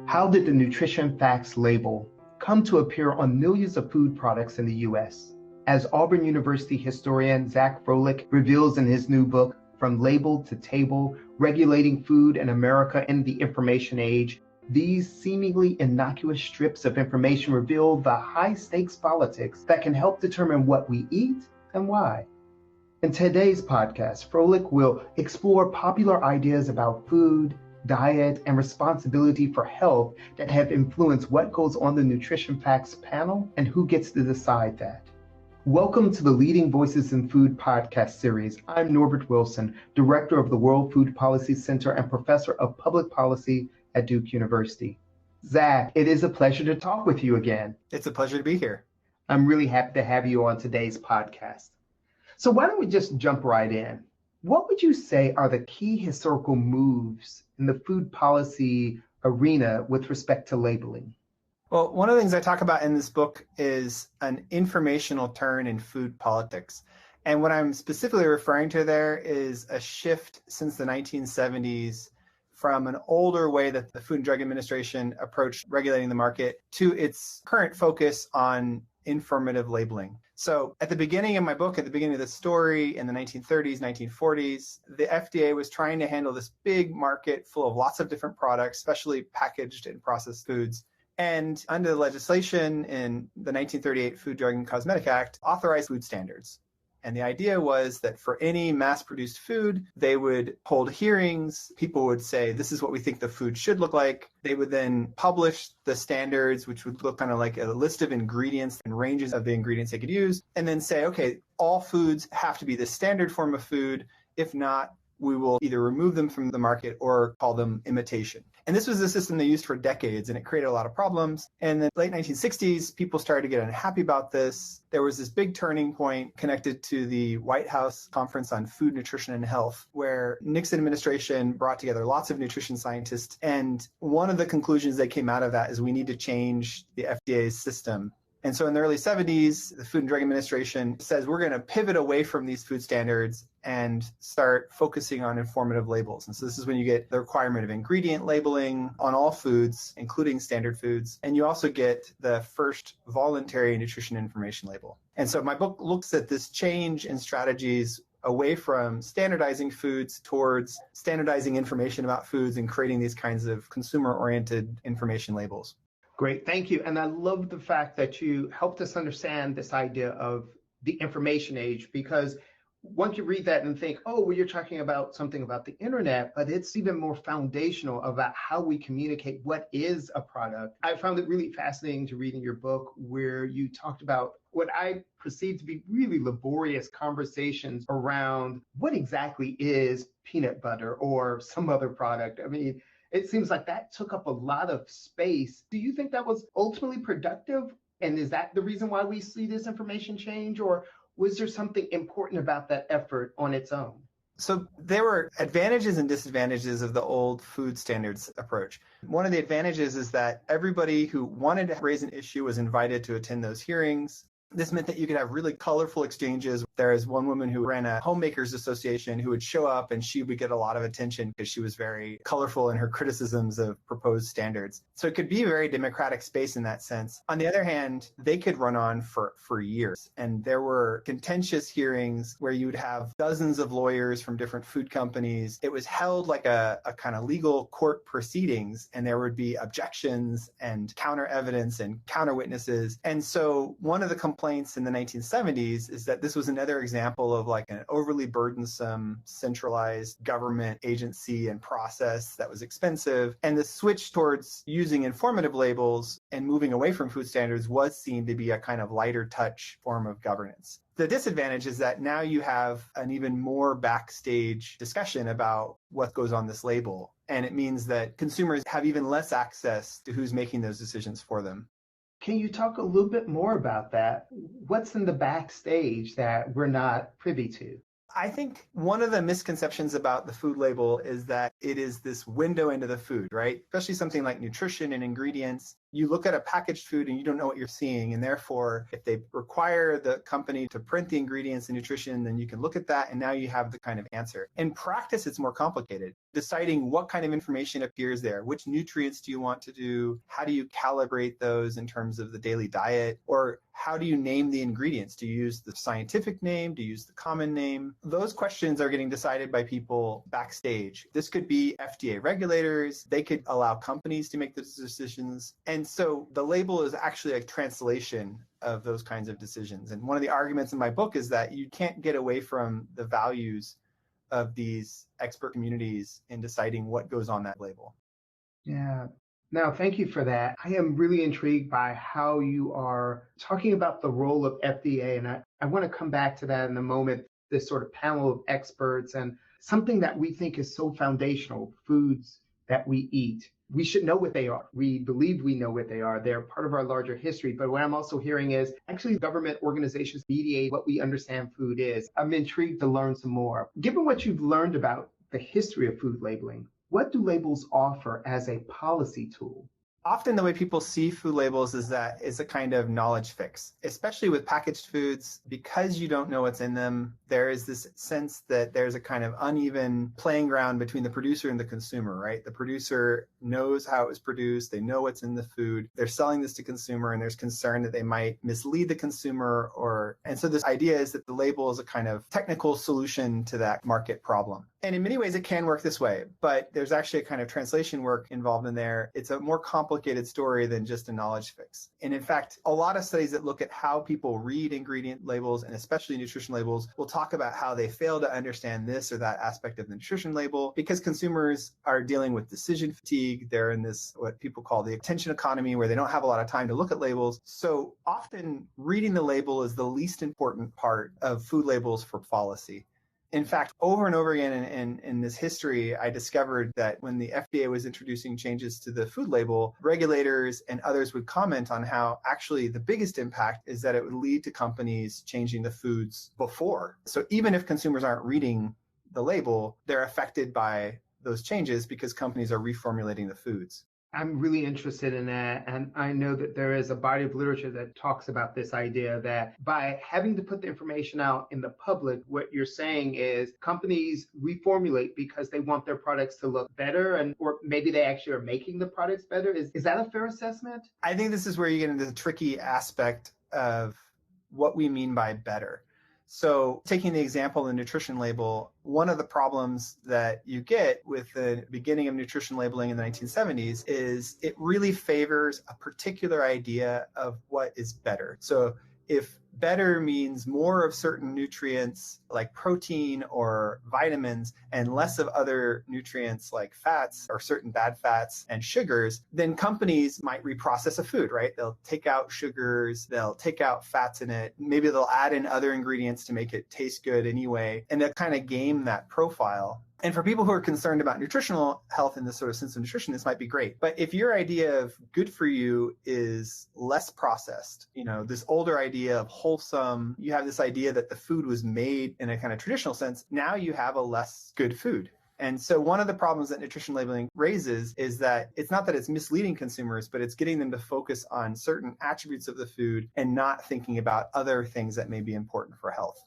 How did the nutrition facts label come to appear on millions of food products in the U.S.? As Auburn University historian Xaq Frohlich reveals in his new book, From Label to Table, Regulating Food in America in the Information Age, these seemingly innocuous strips of information reveal the high-stakes politics that can help determine what we eat and why. In today's podcast, Frohlich will explore popular ideas about food, diet, and responsibility for health that have influenced what goes on the Nutrition Facts panel and who gets to decide that. Welcome to the Leading Voices in Food podcast series. I'm Norbert Wilson, Director of the World Food Policy Center and Professor of Public Policy at Duke University. Xaq, it is a pleasure to talk with you again. It's a pleasure to be here. I'm really happy to have you on today's podcast. So why don't we just jump right in? What would you say are the key historical moves in the food policy arena with respect to labeling? Well, one of the things I talk about in this book is an informational turn in food politics. And what I'm specifically referring to there is a shift since the 1970s from an older way that the Food and Drug Administration approached regulating the market to its current focus on informative labeling. So at the beginning of my book, at the beginning of the story in the 1930s, 1940s, the FDA was trying to handle this big market full of lots of different products, especially packaged and processed foods. And under the legislation in the 1938 Food, Drug, and Cosmetic Act, authorized food standards. And the idea was that for any mass-produced food, they would hold hearings. People would say, this is what we think the food should look like. They would then publish the standards, which would look kind of like a list of ingredients and ranges of the ingredients they could use, and then say, okay, all foods have to be the standard form of food. If not, we will either remove them from the market or call them imitation. And this was a system they used for decades, and it created a lot of problems. In the late 1960s, people started to get unhappy about this. There was this big turning point connected to the White House Conference on Food, Nutrition, and Health, where Nixon administration brought together lots of nutrition scientists. And one of the conclusions that came out of that is we need to change the FDA's system. And so in the early 70s, the Food and Drug Administration says we're going to pivot away from these food standards and start focusing on informative labels. And so this is when you get the requirement of ingredient labeling on all foods, including standard foods. And you also get the first voluntary nutrition information label. And so my book looks at this change in strategies away from standardizing foods towards standardizing information about foods and creating these kinds of consumer-oriented information labels. Great, thank you. And I love the fact that you helped us understand this idea of the information age, because once you read that and think, oh, well, you're talking about something about the internet, but it's even more foundational about how we communicate what is a product. I found it really fascinating to read in your book where you talked about what I perceive to be really laborious conversations around what exactly is peanut butter or some other product. I mean, it seems like that took up a lot of space. Do you think that was ultimately productive? And is that the reason why we see this information change? Or was there something important about that effort on its own? So there were advantages and disadvantages of the old food standards approach. One of the advantages is that everybody who wanted to raise an issue was invited to attend those hearings. This meant that you could have really colorful exchanges. There is one woman who ran a homemakers association who would show up and she would get a lot of attention because she was very colorful in her criticisms of proposed standards. So it could be a very democratic space in that sense. On the other hand, they could run on for years. And there were contentious hearings where you would have dozens of lawyers from different food companies. It was held like a kind of legal court proceedings, and there would be objections and counter evidence and counter witnesses. And so one of the complaints in the 1970s is that this was another example of like an overly burdensome centralized government agency and process that was expensive. And the switch towards using informative labels and moving away from food standards was seen to be a kind of lighter touch form of governance. The disadvantage is that now you have an even more backstage discussion about what goes on this label. And it means that consumers have even less access to who's making those decisions for them. Can you talk a little bit more about that? What's in the backstage that we're not privy to? I think one of the misconceptions about the food label is that it is this window into the food, right? Especially something like nutrition and ingredients. You look at a packaged food and you don't know what you're seeing. And therefore, if they require the company to print the ingredients and nutrition, then you can look at that and now you have the kind of answer. In practice, it's more complicated. Deciding what kind of information appears there, which nutrients do you want to do, how do you calibrate those in terms of the daily diet, or how do you name the ingredients? Do you use the scientific name? Do you use the common name? Those questions are getting decided by people backstage. This could be FDA regulators. They could allow companies to make those decisions. And so the label is actually a translation of those kinds of decisions. And one of the arguments in my book is that you can't get away from the values of these expert communities in deciding what goes on that label. Yeah. Now, thank you for that. I am really intrigued by how you are talking about the role of FDA, and I want to come back to that in a moment, this sort of panel of experts and something that we think is so foundational, foods that we eat. We should know what they are. We believe we know what they are. They're part of our larger history. But what I'm also hearing is actually government organizations mediate what we understand food is. I'm intrigued to learn some more. Given what you've learned about the history of food labeling, what do labels offer as a policy tool? Often the way people see food labels is that it's a kind of knowledge fix, especially with packaged foods. Because you don't know what's in them, there is this sense that there's a kind of uneven playing ground between the producer and the consumer, right? The producer knows how it was produced. They know what's in the food. They're selling this to consumer, and there's concern that they might mislead the consumer. And so this idea is that the label is a kind of technical solution to that market problem. And in many ways, it can work this way, but there's actually a kind of translation work involved in there. It's a more complicated story than just a knowledge fix. And in fact, a lot of studies that look at how people read ingredient labels, and especially nutrition labels, will talk about how they fail to understand this or that aspect of the nutrition label because consumers are dealing with decision fatigue. They're in this, what people call the attention economy, where they don't have a lot of time to look at labels. So often reading the label is the least important part of food labels for policy. In fact, over and over again in this history, I discovered that when the FDA was introducing changes to the food label, regulators and others would comment on how actually the biggest impact is that it would lead to companies changing the foods before. So even if consumers aren't reading the label, they're affected by those changes because companies are reformulating the foods. I'm really interested in that. And I know that there is a body of literature that talks about this idea that by having to put the information out in the public, what you're saying is companies reformulate because they want their products to look better, or maybe they actually are making the products better. Is that a fair assessment? I think this is where you get into the tricky aspect of what we mean by better. So taking the example of the nutrition label, one of the problems that you get with the beginning of nutrition labeling in the 1970s is it really favors a particular idea of what is better. So if better means more of certain nutrients like protein or vitamins and less of other nutrients like fats or certain bad fats and sugars, then companies might reprocess a food, right? They'll take out sugars, they'll take out fats in it, maybe they'll add in other ingredients to make it taste good anyway, and they'll kind of game that profile. And for people who are concerned about nutritional health in this sort of sense of nutrition, this might be great. But if your idea of good for you is less processed, this older idea of wholesome, you have this idea that the food was made in a kind of traditional sense, now you have a less good food. And so one of the problems that nutrition labeling raises is that it's not that it's misleading consumers, but it's getting them to focus on certain attributes of the food and not thinking about other things that may be important for health.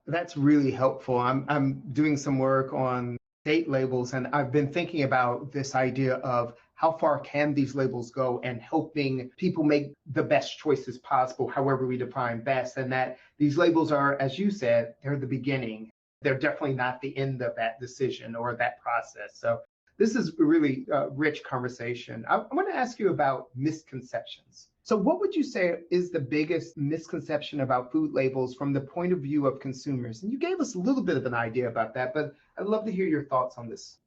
That's really helpful. I'm doing some work on date labels, and I've been thinking about this idea of how far can these labels go and helping people make the best choices possible, however we define best, and that these labels are, as you said, they're the beginning. They're definitely not the end of that decision or that process. So this is a really rich conversation. I want to ask you about misconceptions. So what would you say is the biggest misconception about food labels from the point of view of consumers? And you gave us a little bit of an idea about that, but I'd love to hear your thoughts on this.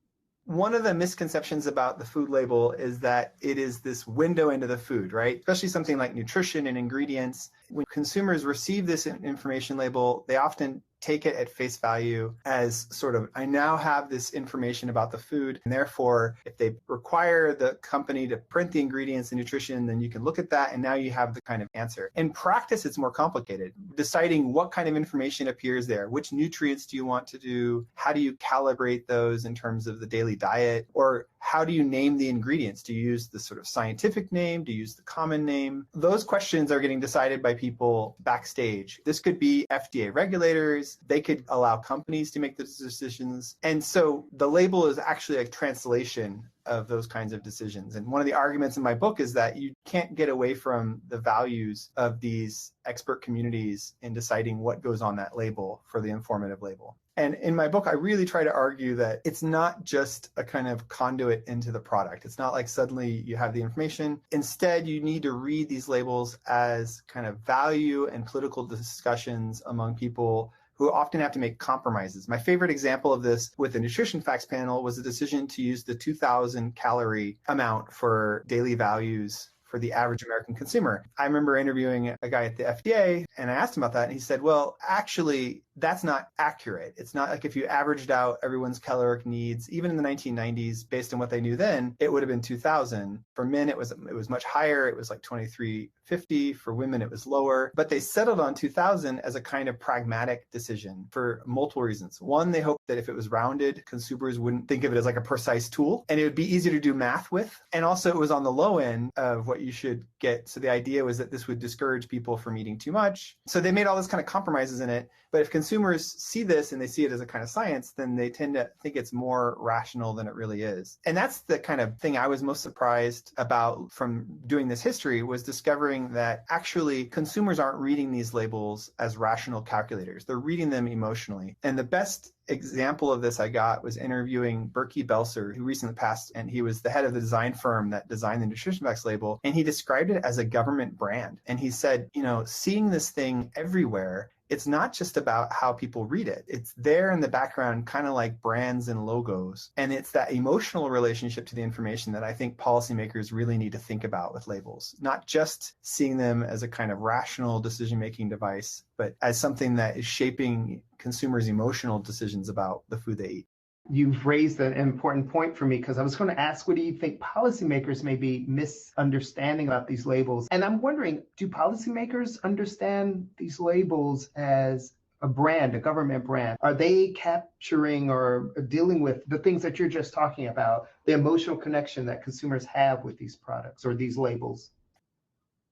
One of the misconceptions about the food label is that it is this window into the food, right? Especially something like nutrition and ingredients. When consumers receive this information label, they often take it at face value as sort of, I now have this information about the food, and therefore, if they require the company to print the ingredients and nutrition, then you can look at that, and now you have the kind of answer. In practice, it's more complicated. Deciding what kind of information appears there, which nutrients do you want to do, how do you calibrate those in terms of the daily diet, or how do you name the ingredients? Do you use the sort of scientific name? Do you use the common name? Those questions are getting decided by people backstage. This could be FDA regulators. They could allow companies to make those decisions. And so the label is actually a translation of those kinds of decisions. And one of the arguments in my book is that you can't get away from the values of these expert communities in deciding what goes on that label for the informative label. And in my book, I really try to argue that it's not just a kind of conduit into the product. It's not like suddenly you have the information. Instead, you need to read these labels as kind of value and political discussions among people who often have to make compromises. My favorite example of this with the nutrition facts panel was the decision to use the 2,000 calorie amount for daily values for the average American consumer. I remember interviewing a guy at the FDA and I asked him about that. And he said, well, actually, that's not accurate. It's not like if you averaged out everyone's caloric needs, even in the 1990s, based on what they knew then, it would have been 2,000. For men, it was much higher. It was like 2,350. For women, it was lower. But they settled on 2,000 as a kind of pragmatic decision for multiple reasons. One, they hoped that if it was rounded, consumers wouldn't think of it as like a precise tool, and it would be easier to do math with. And also, it was on the low end of what you should get. So the idea was that this would discourage people from eating too much. So they made all this kind of compromises in it. But if consumers see this and they see it as a kind of science, then they tend to think it's more rational than it really is. And that's the kind of thing I was most surprised about from doing this history, was discovering that actually consumers aren't reading these labels as rational calculators. They're reading them emotionally. And the best example of this I got was interviewing Berkey Belser, who recently passed, and he was the head of the design firm that designed the nutrition facts label. And he described it as a government brand. And he said, seeing this thing everywhere, it's not just about how people read it. It's there in the background, kind of like brands and logos. And it's that emotional relationship to the information that I think policymakers really need to think about with labels, not just seeing them as a kind of rational decision-making device, but as something that is shaping consumers' emotional decisions about the food they eat. You've raised an important point for me, because I was going to ask, what do you think policymakers may be misunderstanding about these labels? And I'm wondering, do policymakers understand these labels as a brand, a government brand? Are they capturing or dealing with the things that you're just talking about, the emotional connection that consumers have with these products or these labels?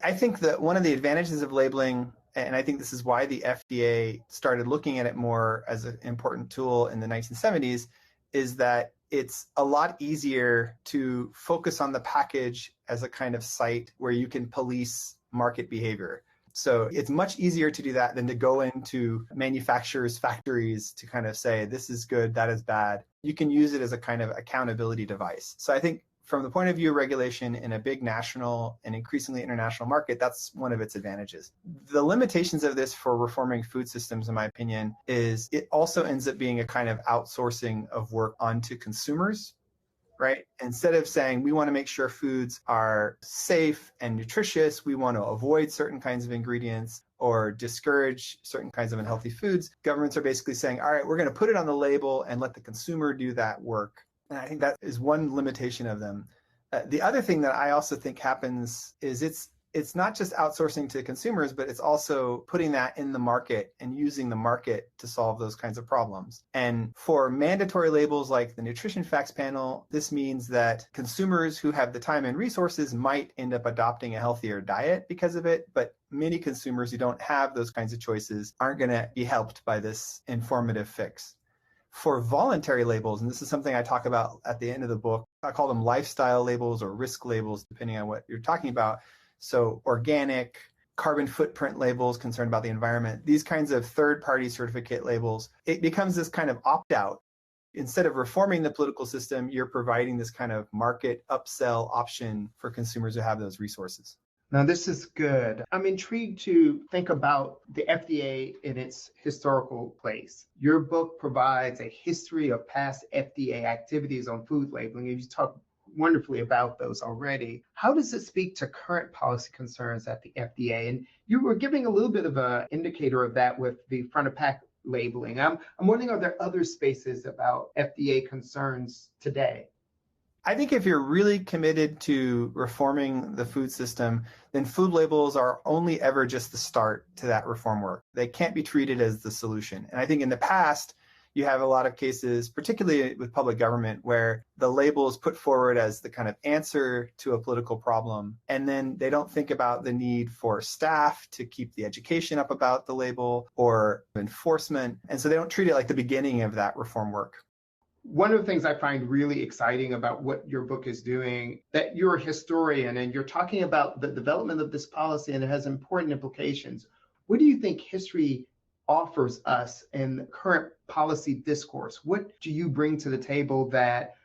I think that one of the advantages of labeling, and I think this is why the FDA started looking at it more as an important tool in the 1970s, is that it's a lot easier to focus on the package as a kind of site where you can police market behavior. So it's much easier to do that than to go into manufacturers' factories to kind of say, this is good, that is bad. You can use it as a kind of accountability device. So I think from the point of view of regulation in a big national and increasingly international market, that's one of its advantages. The limitations of this for reforming food systems, in my opinion, is it also ends up being a kind of outsourcing of work onto consumers, right? Instead of saying we want to make sure foods are safe and nutritious, we want to avoid certain kinds of ingredients or discourage certain kinds of unhealthy foods, governments are basically saying, all right, we're going to put it on the label and let the consumer do that work. And I think that is one limitation of them. The other thing that I also think happens is it's not just outsourcing to consumers, but it's also putting that in the market and using the market to solve those kinds of problems. And for mandatory labels like the Nutrition Facts Panel, this means that consumers who have the time and resources might end up adopting a healthier diet because of it, but many consumers who don't have those kinds of choices aren't going to be helped by this informative fix. For voluntary labels, and this is something I talk about at the end of the book, I call them lifestyle labels or risk labels, depending on what you're talking about. So organic, carbon footprint labels concerned about the environment, these kinds of third-party certificate labels, it becomes this kind of opt-out. Instead of reforming the political system, you're providing this kind of market upsell option for consumers who have those resources. Now, this is good. I'm intrigued to think about the FDA in its historical place. Your book provides a history of past FDA activities on food labeling, and you talk wonderfully about those already. How does it speak to current policy concerns at the FDA? And you were giving a little bit of an indicator of that with the front of pack labeling. I'm wondering, are there other spaces about FDA concerns today? I think if you're really committed to reforming the food system, then food labels are only ever just the start to that reform work. They can't be treated as the solution. And I think in the past, You have a lot of cases, particularly with public government, where the label is put forward as the kind of answer to a political problem. And then they don't think about the need for staff to keep the education up about the label or enforcement. And so they don't treat it like the beginning of that reform work. One of the things I find really exciting about what your book is doing, that you're a historian and you're talking about the development of this policy and it has important implications. What do you think history offers us in the current policy discourse? What do you bring to the table that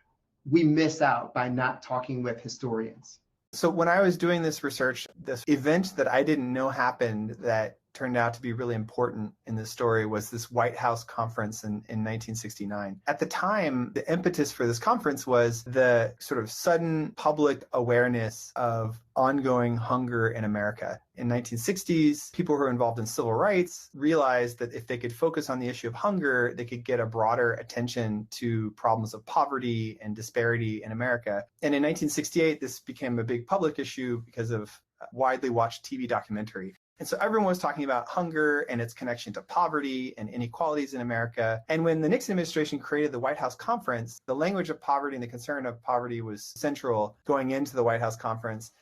we miss out by not talking with historians? So when I was doing this research, this event that I didn't know happened that turned out to be really important in the story was this White House conference in 1969. At the time, the impetus for this conference was the sort of sudden public awareness of ongoing hunger in America. In 1960s, people who were involved in civil rights realized that if they could focus on the issue of hunger, they could get a broader attention to problems of poverty and disparity in America. And in 1968, this became a big public issue because of a widely watched TV documentary. And so everyone was talking about hunger and its connection to poverty and inequalities in America. And when the Nixon administration created the White House Conference, the language of poverty and the concern of poverty was central going into the White House Conference.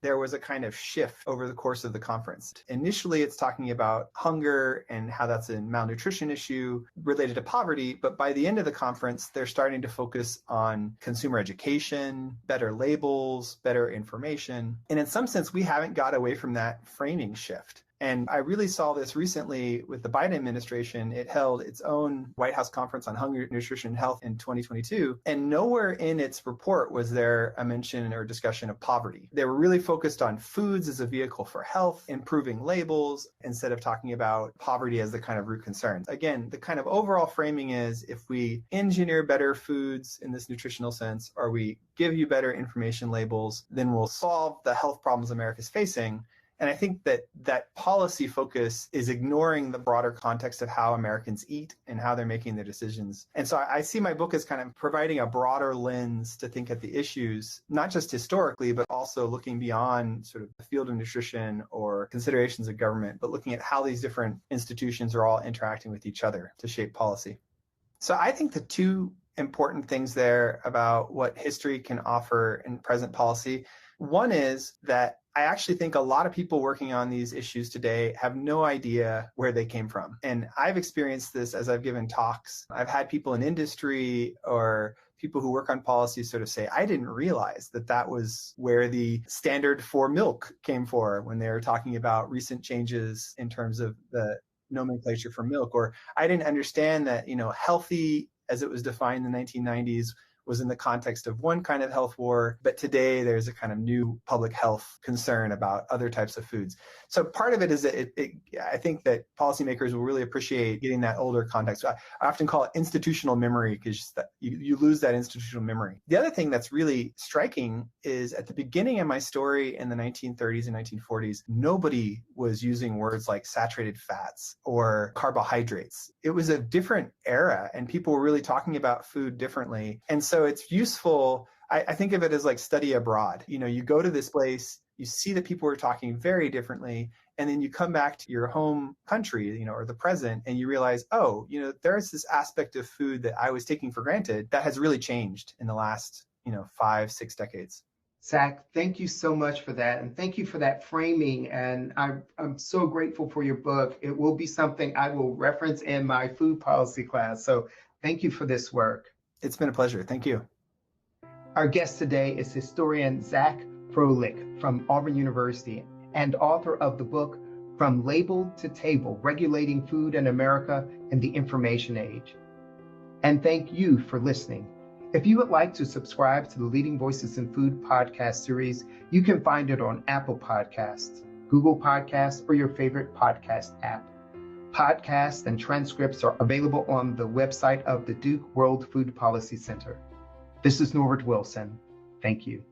There was a kind of shift over the course of the conference. Initially, it's talking about hunger and how that's a malnutrition issue related to poverty. But by the end of the conference, they're starting to focus on consumer education, better labels, better information. And in some sense, we haven't got away from that framing shift. And I really saw this recently with the Biden administration. It held its own White House conference on hunger, nutrition, and health in 2022. And nowhere in its report was there a mention or discussion of poverty. They were really focused on foods as a vehicle for health, improving labels, instead of talking about poverty as the kind of root concern. Again, the kind of overall framing is if we engineer better foods in this nutritional sense, or we give you better information labels, then we'll solve the health problems America's facing. And I think that that policy focus is ignoring the broader context of how Americans eat and how they're making their decisions. And so I see my book as kind of providing a broader lens to think at the issues, not just historically, but also looking beyond sort of the field of nutrition or considerations of government, but looking at how these different institutions are all interacting with each other to shape policy. So I think the two important things there about what history can offer in present policy, one is that I actually think a lot of people working on these issues today have no idea where they came from. And I've experienced this as I've given talks. I've had people in industry or people who work on policy sort of say, I didn't realize that that was where the standard for milk came for when they were talking about recent changes in terms of the nomenclature for milk. Or I didn't understand that, healthy as it was defined in the 1990s was in the context of one kind of health war, but today there's a kind of new public health concern about other types of foods. So part of it is that I think that policymakers will really appreciate getting that older context. I often call it institutional memory because you lose that institutional memory. The other thing that's really striking is at the beginning of my story in the 1930s and 1940s, nobody was using words like saturated fats or carbohydrates. It was a different era and people were really talking about food differently. And so it's useful. I think of it as like study abroad. You go to this place, you see that people are talking very differently, and then you come back to your home country, or the present, and you realize, there's this aspect of food that I was taking for granted that has really changed in the last, 5-6 decades. Xaq, thank you so much for that. And thank you for that framing. And I'm so grateful for your book. It will be something I will reference in my food policy class. So thank you for this work. It's been a pleasure. Thank you. Our guest today is historian Xaq Frohlich from Auburn University and author of the book From Label to Table, Regulating Food in America in the Information Age. And thank you for listening. If you would like to subscribe to the Leading Voices in Food podcast series, you can find it on Apple Podcasts, Google Podcasts, or your favorite podcast app. Podcasts and transcripts are available on the website of the Duke World Food Policy Center. This is Norbert Wilson. Thank you.